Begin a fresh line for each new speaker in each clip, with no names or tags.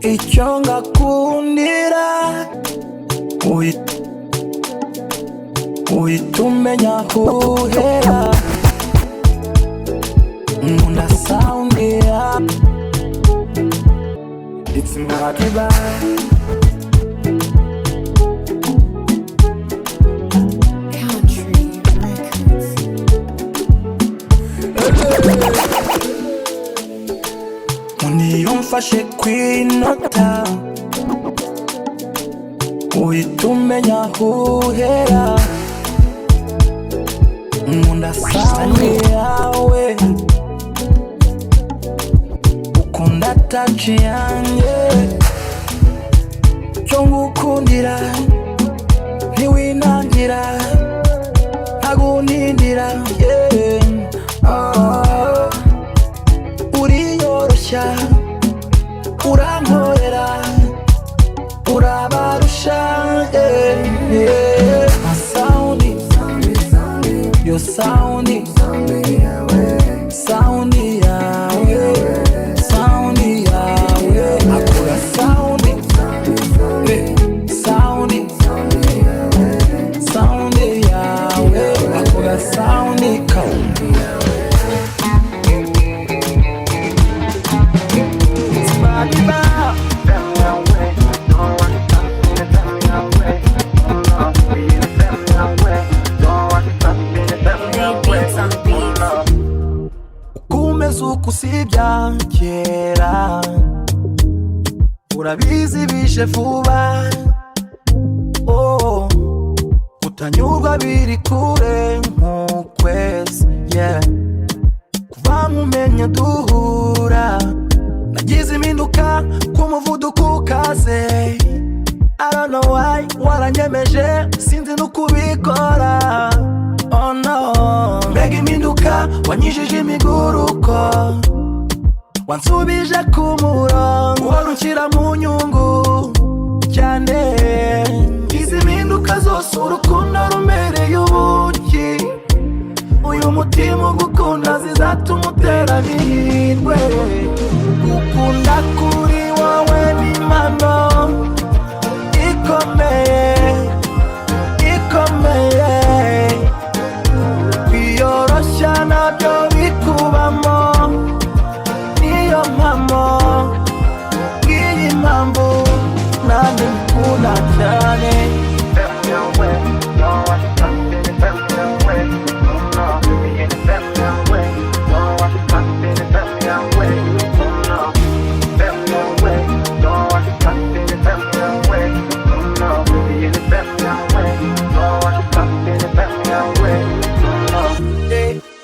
icyo ngakundira uhita umenya aho uhera. Nkunda sound ya It's Madi Uniyumfashe kwinota uhita umenya aho uhera. Nkunda sound yawe ukunda touch yanjye. Cyo ngukundira ntiwinangira ntagundindira uriyoroshya urankorera urabarusha my sound your sound sound yawe sound yawe akora sound sound yawe akora sound kusibya kera urabizi bishe vuba utanyurwa biri kure nk'ukwezi kuva nkumenye duhura nagize impinduka k'umuvuduko ukaze. I don't know why waranyemeje sinzi n'ukubikora. Oh no, mbega impinduka wanyijije imiguruko wansubije ku murongo warunshyira mu nyungu cyane. Izi mpinduka zose urukundo rumereye ubuki. Uyu mutima ugukunda zizatuma utera n'ihirwe. Gukunda kuri wowe ni impano ikomeye ikomeye. Kwiyoroshya nabyo bikubamo niyo mpamo. Ngiyi impamvu nanjye ngukunda cyane.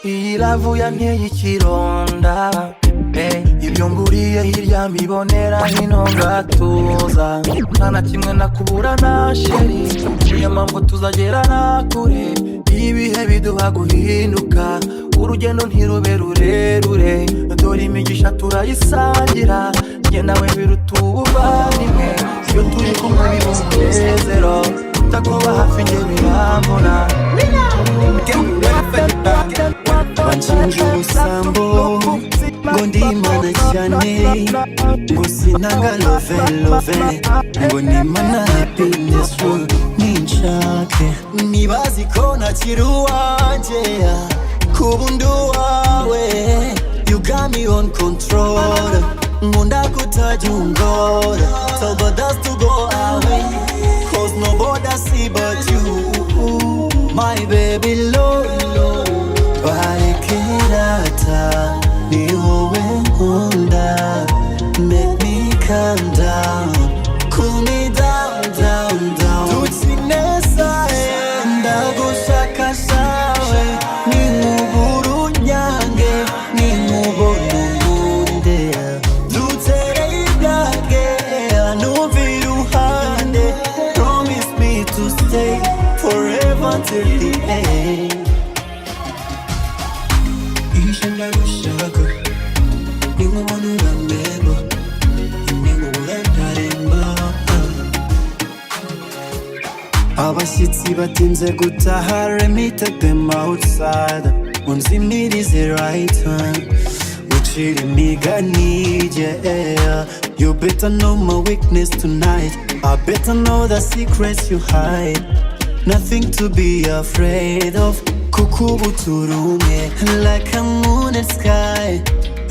Iyi lavu yanteye ikironda ibyo nguriye hirya mbibonera hino ngatuza. Nta na kimwe nakubura na sheri niyo mpamvu tuzagerana kure. Ibihe biduha guhinduka urugendo ntirube rurerure. Dore imigisha turayisangira njye nawe biruta ubuvandimwe. Iyo turi kumwe biba umunezero utakuba hafi njye birambona.
Banshinja ubusambo ngo ndi imana cyane ngo sinanga love ngo ni imana happiness ninshake. Nibazi ko ntakiri uwanjye kuba undi uwawe. You got me on control nkunda kutajya ungora. Tell the dust to go away cause nobody see but you my baby low. Barekirata ni wowe nkunda. Make me calm down, cool me down, down, down. Tutsineza ndagushaka sawe ninkubura unyange ninkubona unkunde. Dutere ibyage numva iruhande. Promise me to stay forever till the end. Ndagushaka ninkubona urambeba ninkubura ntaremba. Abashyitsi batinze gutaha let me take them outside. Unzimirize right hand ucira imigani You better know my weakness tonight. I better know the secrets you hide. Nothing to be afraid of. Kukubuturume like a moon and sky,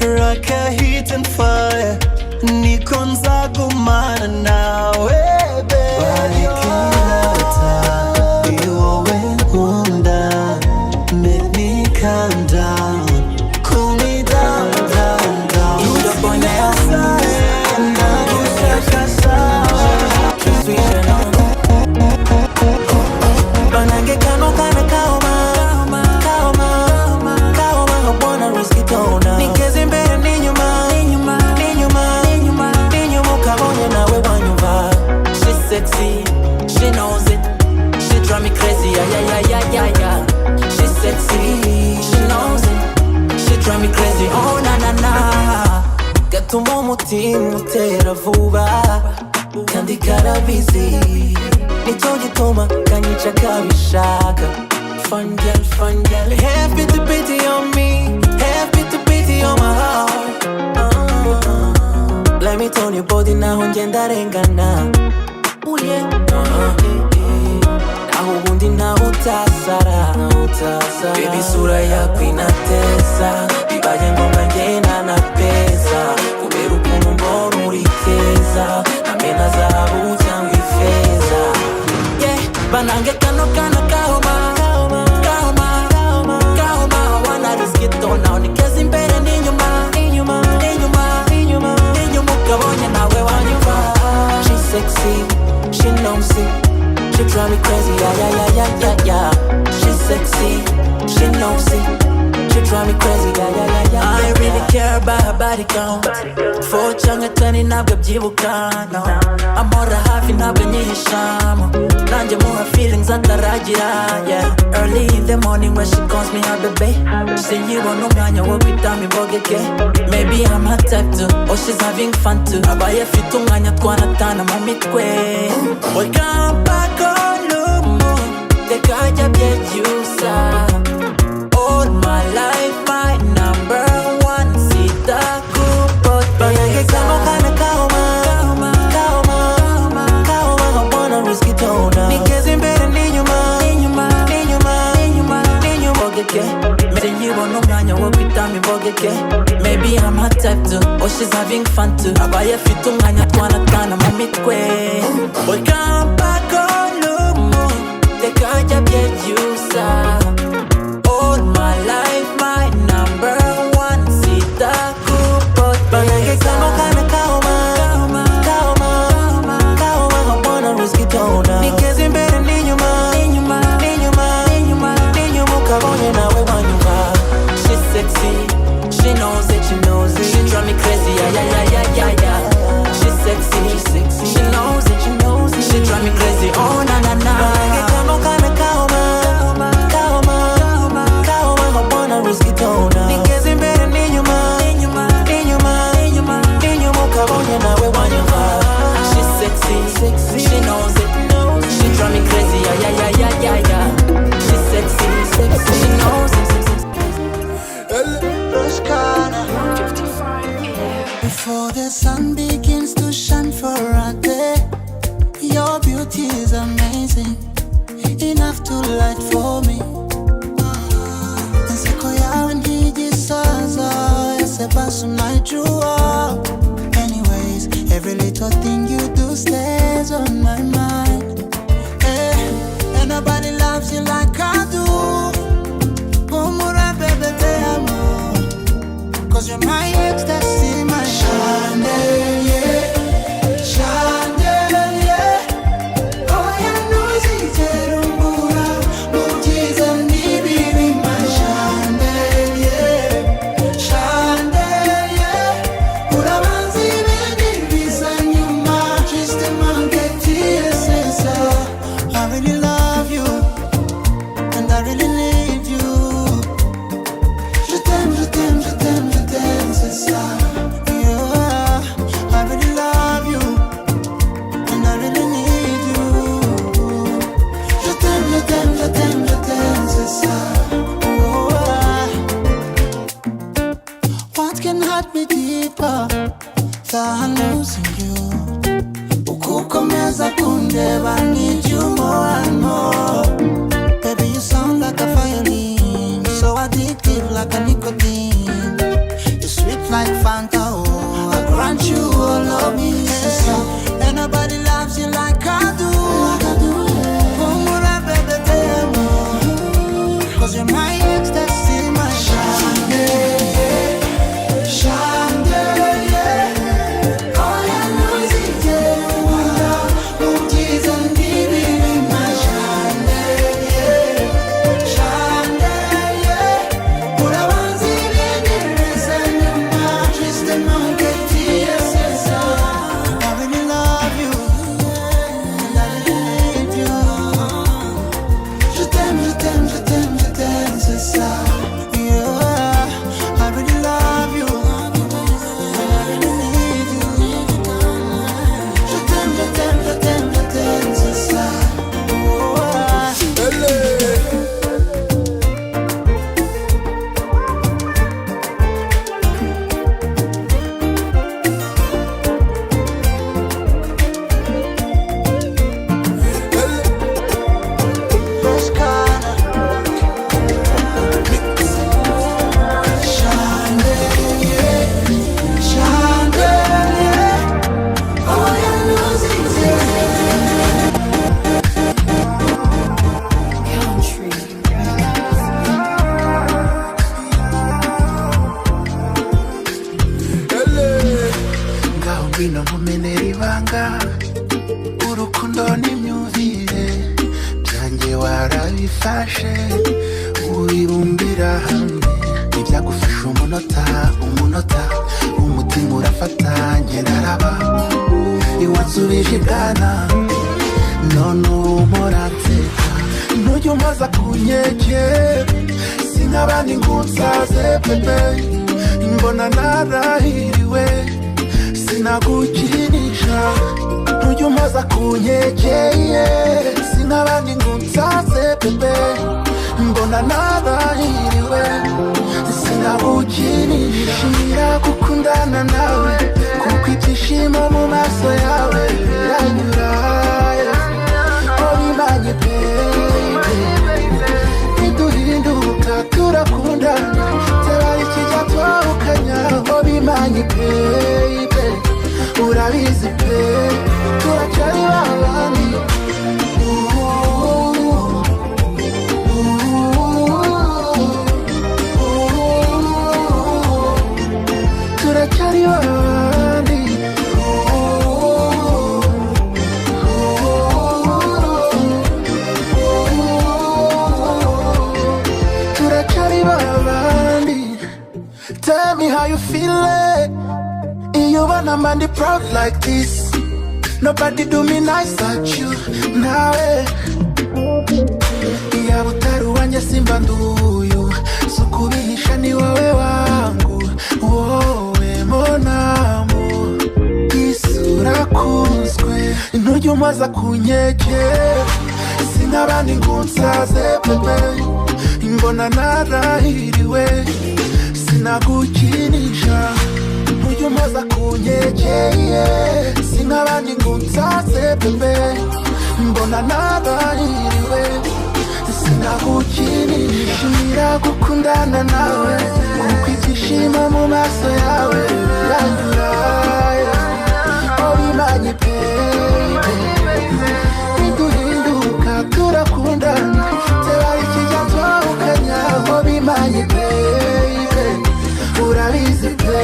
like a heat and fire. Nikonza gumana nawe barikilata iwowe nkunda. Make me calm down, cool me down, down, down.
You the boy now, and I'm Banange kano kana kaoma, kaoma, kaoma. I wanna risk it all now. Nikeze mbele ni nyuma, ukabonye nawe wanyumva. She's sexy, she knows it. She drive me crazy, yeah. She's sexy, she knows it. She drive me crazy, oh na. Gatuma umutima utera vuba, kandi karabizi. Nicyo gituma kanyica kabishaka. Fun girl, have pity on me, have pity on my heart. Let me turn your body now, ngenda rengana. Oh yeah, naho ubundi naho utasara. Baby sura yako inatesa, bibaye ngombwa ngena na pesa. Kubera ukuntu mbona uri keza, namena zahabu cyangwa ifeza. Yeah, banange kano kana kaoma, I wanna risk it all now. Nikeze imbere n'inyuma, ukabonye nawe wanyumva. She's sexy, she knows it. She drive me crazy, yeah. She's sexy, she knows it. She drive me crazy, yeah. I ain't really care about her body count. 4 cyangwa 10 ntabwo byibuka, no. Amora hafi ntabwo nyihishamo, nanjye muha feelings ataragira, yeah. Early in the morning when she calls me her baby, sinyibona umwanya wo kwitama imbogeke. Maybe I'm her type too, or she's having fun too. Abaye afite umwanya twanatana mu mitwe. Welcome back on Lumo, tekajya byebyusa. All my life my number one, sitakupo. Banange kano kana kaoma, I wanna risk it all now. Nikeze imbere n'inyuma, ogeke. Meze nyibona umwanya wo kwitama imbogeke. Maybe I'm her type too, or she's having fun too. Abaye afite umwanya twanatana mu mitwe. Welcome back on Lumo, tekajya byebyusa. All my life my number one, sitakupo. Banange kano kana kaoma, I wanna risk it all now. Nikeze imbere n'inyuma, ukabonye nawe wanyumva. She's sexy, she knows it. She drive me crazy, yeah. She's sexy, she knows it. She drive me crazy, oh na. Banange kano kana kaoma, I wanna risk it all now. Nikeze imbere n'inyuma, ukabonye nawe wanyumva. She's sexy, she knows it. She drive me crazy, yeah. She's sexy, she knows it.
Before the sun begins to shine for a day, your beauty is amazing, enough to light for me. Nseko yawe ntigisaza, yasebasu najua. Anyways, every little thing you do stays on my mind. And nobody loves you like I do. Gomura baby te amo, 'cause you're my ecstasy, my chandelier. Oh yeah, noisy terumbura, mubyiza n'ibibi, my chandelier.
mbonera ibanga urukundo n'imyumvire byanjye warabifashe wibumbira hamwe ibyagufasha umunota umutima urafata njye naraba iwansubije ibwana none ubu mpora ntujya umaza ku nkeke sink'abandi ngo unsaze pepe mbona narahiriwe sinagukinisha ntujya umaza ku nkeke sink'abandi ngo unsaze pepe mbona narahiriwe sinagukinisha shira gukundana nawe kuko ibyishimo mu maso yawe biranyura obimanye ntiduhinduka turakundana byabari ikijya twahukanya obimanye urabizi pe turacyari babandi turacyari babandi turacyari babandi. Tell me how you feel it. You wanna man the proud like this. Nobody do me nice like you. Nawe iya butaru wanje simba nduyu sukubihisha ni wowe wangu wowe monamu isura kuzwe ntujya umaza ku nkeke sink'abandi ngo unsaze pepe mbona narahiriwe sinagukinisha ntujya umaza ku nkeke sink'abandi ngo unsaze pepe mbona narahiriwe sinagukinisha shira gukundana nawe kuko ibyishimo mu maso yawe biranyura obimanye ntiduhinduka turakundana byabari ikijya twahukanya obimanye urabizi pe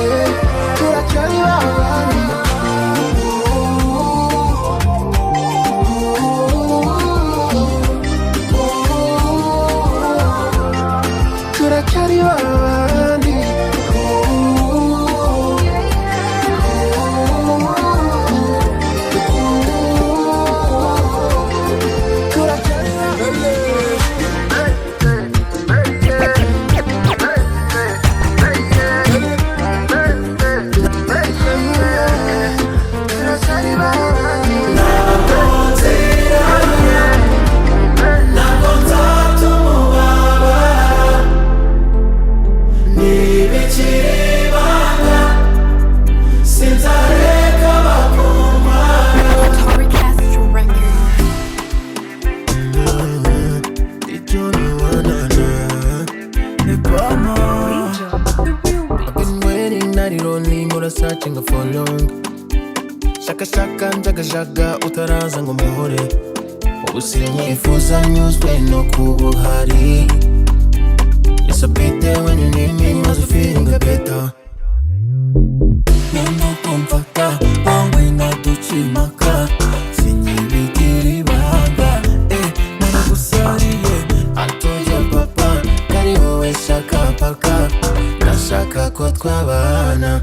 turacyari babandi turacyari babandi for long shaka njaga utaraza ngo muhore usinyifuza nyuzwe no kubuhari It's a bit there when you need me must be feeling better Nendo komfata wawe natuchimaka sinyibikiri banga naragusariye atoya papa kari wowe shaka paka nashaka ko twabana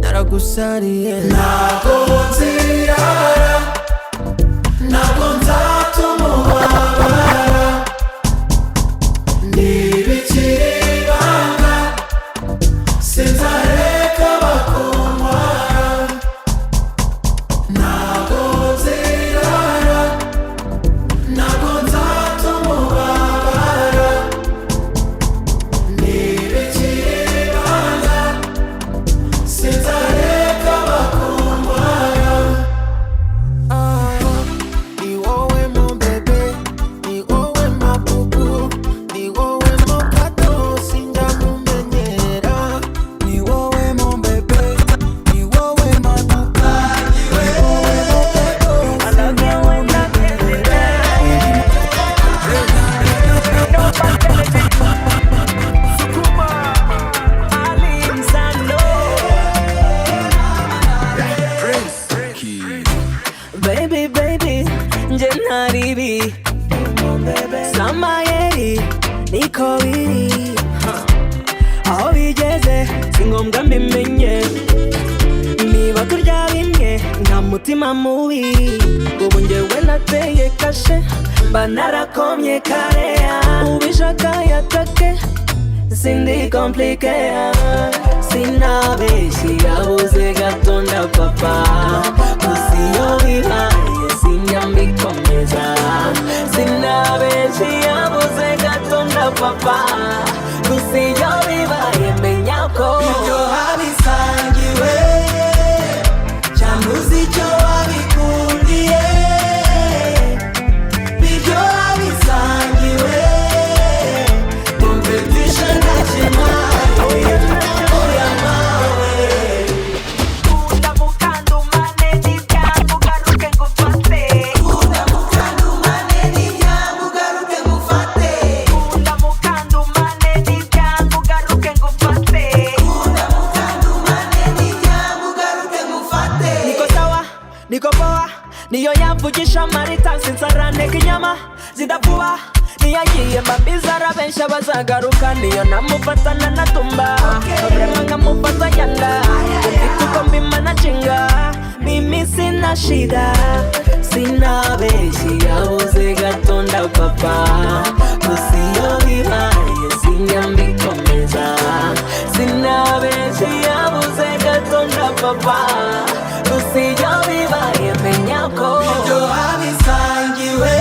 naragusariye ntago nzirara ntago nzatumubabara nibikiri ibanga sinzareka bakuntwara ntago nzirara ntago nzatumubabara nibikiri ibanga sinzareka bakuntwara
baby baby nje ntaribi samayeri niko biri aho bigeze singombwa mbimenye niba turya bimwe nta mutima mubi ubu njyewe nateye kashe mba narakomye kare ubishaka yatake sindi komplike sinabeshye yabuze gatonda papa musiyo bibaye sinyambikomeza sinabeshye yabuze gatonda papa musiyo bibaye menya ko ibyo habisangiwe cyamuzi icyo wabikundiye ibyo habisangiwe competition ntakimaye oya mawe kunda mukandumane n'ibyangu garuke ngufate kunda mukandumane n'ibyangu garuke ngufate kunda mukandumane n'ibyangu garuke ngufate kunda mukandumane n'ibyangu garuke ngufate niko sawa niko poa niyo yamvugisha marita sinsaraneka inyama zidavuba niyagiye mbabizara benshi bazagaruka niyo namufatana natumba vrema nkamufata nda ufite uko mbimanacinga mimi sina shida sinabeshye yabuze gatonda papa musiyo bibaye sinyambikomeza sinabeshye yabuze gatonda papa musiyo bibaye menya ko ibyo habisangiwe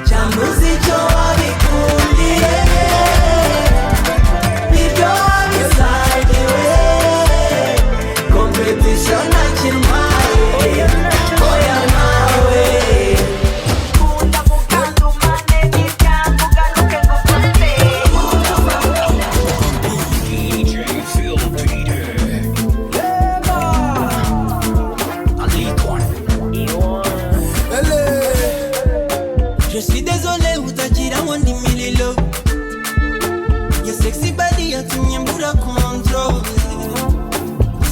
cyamuzi icyo wabikundiye ibyo habisangiwe competition ntakimaye oya nawe kunda mukandumane n'ibyangu garuke ngufate
DJ Phil Peter.
Je suis désolé utagira ngo ndi mililo Your sexy body yatumye mbura control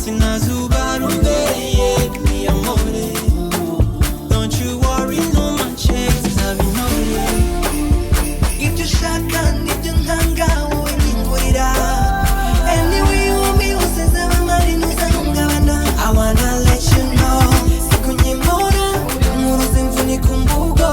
Sinazuba rumbeye mi amore Don't you worry no my checks zabinore Ibyo ushaka nibyo ntanga wowe nyingurira Anyway you want me useze bamari ntuzahungabana I wanna let you know Sikunyimora nkuruze imvuni ku mbugo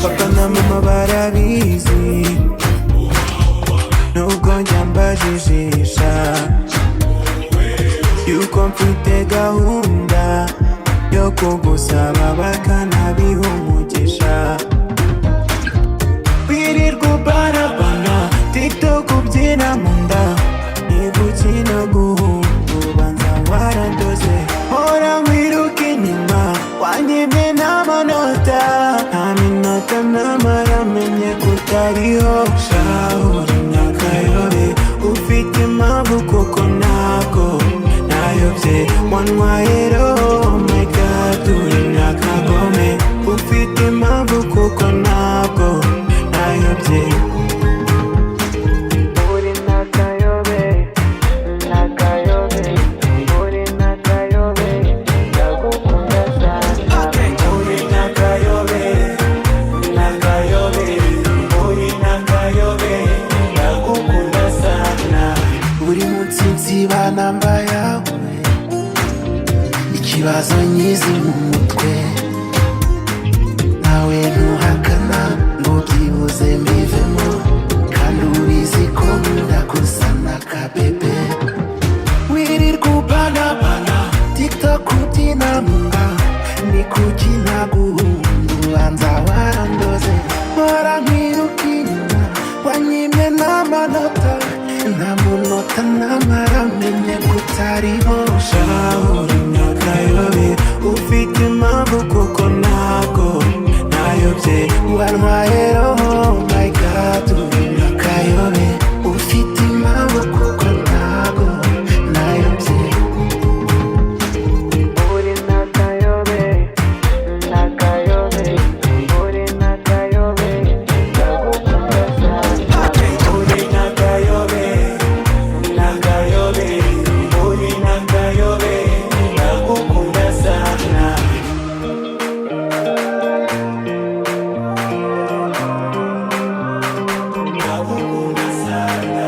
Papa na mama barabizi nubwo njya mbajijisha yuko mfite gahunda yo kugusaba bakanabiha umugisha wirirwa ubarabana tiktok ubyina mu nda niba ukina guhunga ubanza warandoze hora nkwiruka inyuma wanyibye n'amanota nta minota namara menye kutariho shahura nyakayobe ufite impamvu kuko ntabwo nayobye wantwayero oh my god uri nakagome ufite impamvu kuko ntabwo nayobye uri nakayobe nakayobe uri nakayobe ndagukunda sana uri nakayobe nakayobe uri nakayobe ndagukunda sana buri munsi nsiba namba yawe ikibazo nyizi mu mutwe nawe ntuhakana ngo byibuze mbivemo kandi ubizi ko ndakusana ka bebe wirirwa ubanabana tiktok
kuki naguhundubanza warandoze warankirukina wanyimye n'amanota nta munota namara menye kutariho shahuri nyakayobe ufite impamvu kuko ntago nayobye wantwaye roho my god uri nyakayobe ufite impamvu kuko ntago nayobye uri nakayobe nakayobe uri nakayobe ndagukunda cyane uri nakayobe nakayobe uri nakayobe ndagukunda sana ndagukunda sana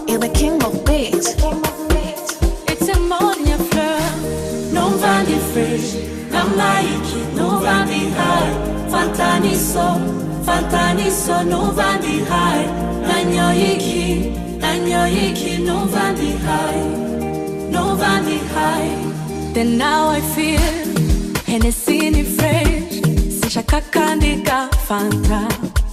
You're the king of beats. It's a morning fleur. Non vandi fresh. Namaiki. Non vandi high. Fantaniso. Fantaniso. Non vandi high. Nanyoiki. Nanyoiki. Non vandi high. Non vandi high. Then now I feel Hennessy fresh. Sishaka kandi ka Fanta.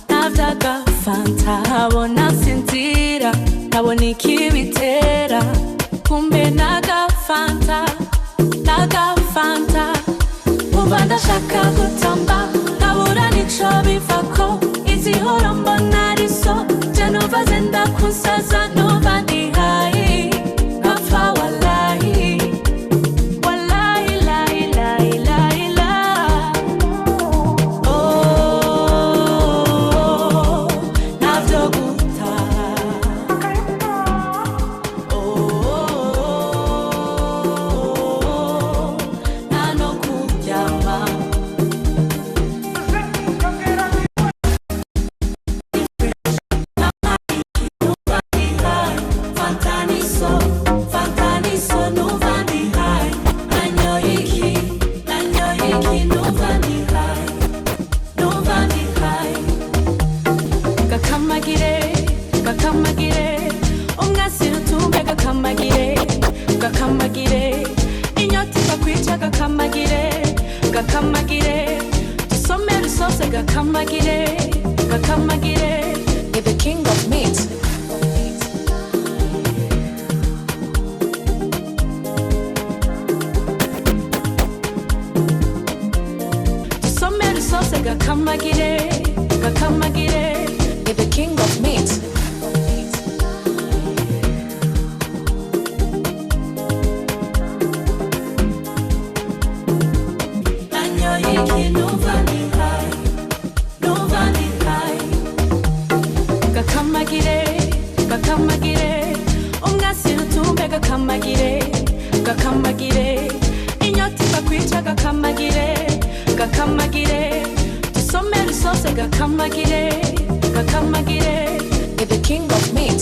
Navdaga Fanta. Habona sintira. Nabona ikibitera kumbe naga Fanta uba ndashaka gutamba nkabura nico bivako izi horo mbona ari so je numva zenda kunsaza numva ndi hayi nkapfa wallahi wallahi lahi lahi lahi la oh navyoguta You're the king of meat. You're the king of meat. Gakamagire inyoti bakwica gakamagire tusomere sose gakamagire You're the king of meat.